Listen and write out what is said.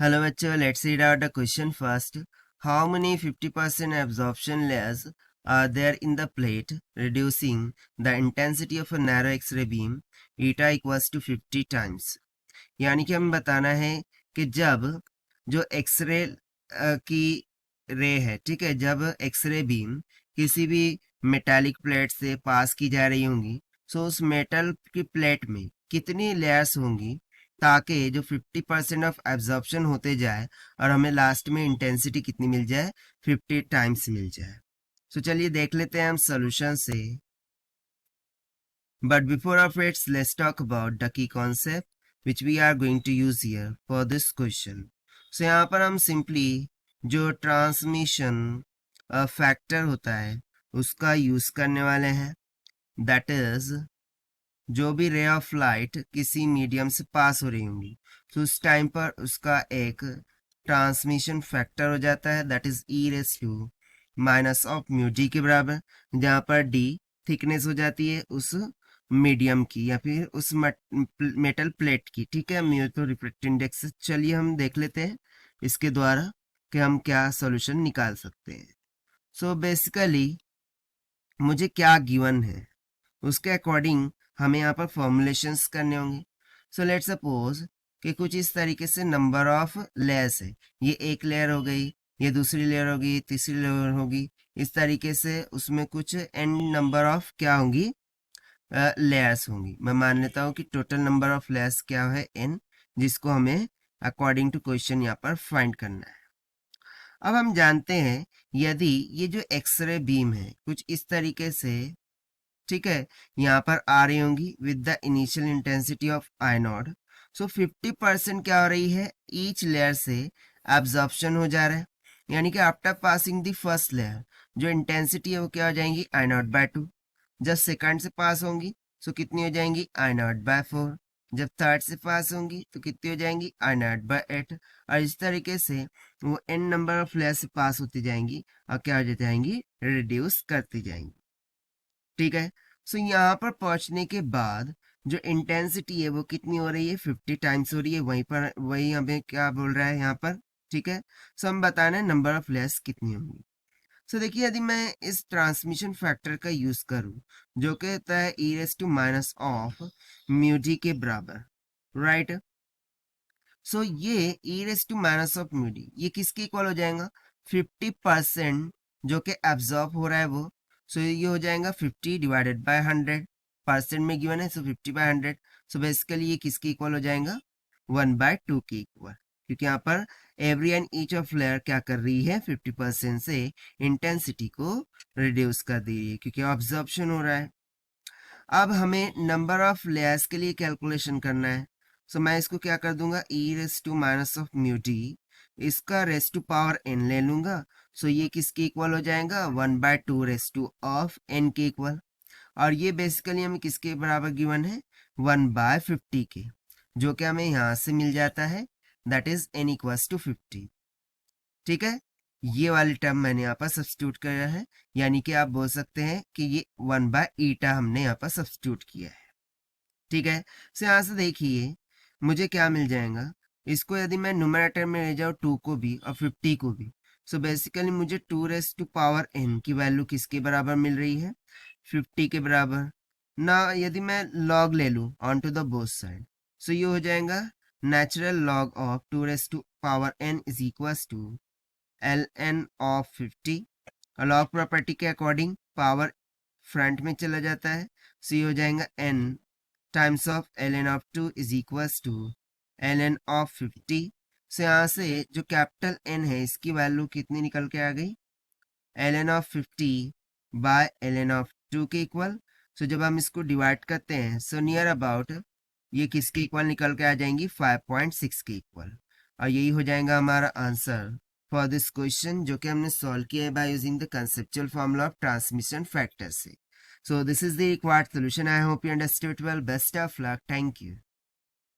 Hello bachcho, let's read out the question first. How many 50% absorption layers are there in the plate, reducing the intensity of a narrow X-ray beam eta equals to 50 times? यानी कि हमें बताना है कि जब जो x ray की रे है, ठीक है, जब एक्सरे बीम किसी भी मेटालिक प्लेट से पास की जा रही होंगी, सो उस मेटल की प्लेट में कितनी लेयर्स होंगी ताकि जो 50% ऑफ एब्जॉर्प्शन होते जाए और हमें लास्ट में इंटेंसिटी कितनी मिल जाए, 50 टाइम्स मिल जाए। सो चलिए देख लेते हैं हम सोल्यूशन से। But before of its let's talk about the key concept which we are going to use here for this question. So यहाँ पर हम simply जो ट्रांसमिशन फैक्टर होता है उसका यूज करने वाले हैं। दैट इज जो भी रे ऑफ लाइट किसी मीडियम से पास हो रही होंगी तो उस टाइम पर उसका एक ट्रांसमिशन फैक्टर हो जाता है, that is e raise to minus of mu D के बराबर, जहाँ पर डी थिकनेस हो जाती है उस मीडियम की या फिर उस मेटल प्लेट की, ठीक है, म्यू तो रिफ्रैक्टिव इंडेक्स। चलिए हम देख लेते हैं इसके द्वारा कि हम क्या सॉल्यूशन निकाल सकते हैं। सो बेसिकली मुझे क्या गिवन है उसके अकॉर्डिंग हमें यहाँ पर फॉर्मुलेशंस करने होंगे। सो लेट सपोज कि कुछ इस तरीके से नंबर ऑफ लेयर्स है, ये एक लेयर हो गई, ये दूसरी लेयर होगी, तीसरी लेयर होगी, इस तरीके से उसमें कुछ एन नंबर ऑफ क्या होंगी, लेयर्स होंगी। मैं मान लेता हूँ कि टोटल नंबर ऑफ लेयर्स क्या है, एन, जिसको हमें अकॉर्डिंग टू क्वेश्चन यहाँ पर फाइंड करना है। अब हम जानते हैं यदि ये जो एक्सरे बीम है कुछ इस तरीके से, ठीक है, यहाँ पर आ रही होंगी with the initial intensity of I naught, so 50% क्या हो रही है, ईच लेयर से एब्जॉर्प्शन हो जा रहा है, यानी कि after passing the first layer जो इंटेंसिटी है वो क्या हो जाएंगी, आई नॉट बाय 2। जब सेकंड से पास होंगी सो कितनी हो जाएंगी, आई नॉट बाय 4। जब थर्ड से पास होंगी तो कितनी हो जाएंगी, आई नॉट बाय 8। और इस तरीके से वो एन नंबर ऑफ लेयर से पास होती जाएंगी और क्या हो जाएंगी, रिड्यूस करती जाएंगी, ठीक है। सो यहाँ पर पहुंचने के बाद जो इंटेंसिटी है वो कितनी हो रही है, 50 टाइम्स हो रही है, वहीं पर वही हमें क्या बोल रहा है यहाँ पर, ठीक है। सो हम बताना है नंबर ऑफ लेयर्स कितनी होंगी। सो देखिए यदि मैं इस ट्रांसमिशन फैक्टर का यूज करूं जो कि होता है e raise to minus of mu D के बराबर, राइट। सो ये e raise to minus of mu D ये किसके इक्वल हो जाएगा, 50% जो कि एब्जॉर्ब हो रहा है वो, सो ये हो जाएगा 50 डिवाइडेड बाय 100, परसेंट में गिवन है, सो 50 बाय 100। सो बेसिकली ये किसके इक्वल हो जाएगा, 1/2 के इक्वल, क्योंकि यहाँ पर every and each of layer क्या कर रही है, 50% से इंटेंसिटी को रिड्यूस कर दे रही है क्योंकि ऑब्जॉर्प्शन हो रहा है। अब हमें नंबर ऑफ लेयर्स के लिए कैलकुलेशन करना है। सो मैं इसको क्या कर दूंगा, e raise to minus of mu D, इसका रेस टू पावर एन ले लूंगा। सो ये किसके इक्वल हो जाएगा, 1/2 रेस टू ऑफ एन के इक्वल। और ये बेसिकली हमें किसके बराबर गिवन है, 1/50 के, जो कि हमें यहाँ से मिल जाता है, that is n equals to 50, ठीक है। ये वाली टर्म मैंने यहाँ पर सब्स्टिट्यूट किया है, यानी कि आप बोल सकते हैं कि ये 1/eta हमने यहाँ पर सब्स्टिट्यूट किया है, ठीक है। सो यहाँ से देखिए मुझे क्या मिल जाएगा, इसको यदि मैं न्यूमरेटर में ले जाऊँ 2 को भी और 50 को भी, सो बेसिकली मुझे 2 रेस टू पावर n की वैल्यू किसके बराबर मिल रही है, 50 के बराबर ना। यदि मैं लॉग ले लूँ on to the both side, so ये हो जाएगा natural log of 2 raise to power n is equals to ln of 50। Log property के अकॉर्डिंग पावर फ्रंट में चला जाता है, सो ये हो जाएगा n times of ln of 2 is equals to ln of 50। So यहाँ से जो कैपिटल n है इसकी वैल्यू कितनी निकल के आ गई, ln of 50 by ln of 2 के इक्वल। सो जब हम इसको डिवाइड करते हैं सो नियर अबाउट ये किसके इक्वल निकल के आ जाएंगी, 5.6 के इक्वल। और यही हो जाएगा हमारा आंसर फॉर दिस क्वेश्चन, जो कि हमने सॉल्व किया है by using the conceptual formula of transmission factor से। So this is the required solution. I hope you understood well. Best of luck. Thank you.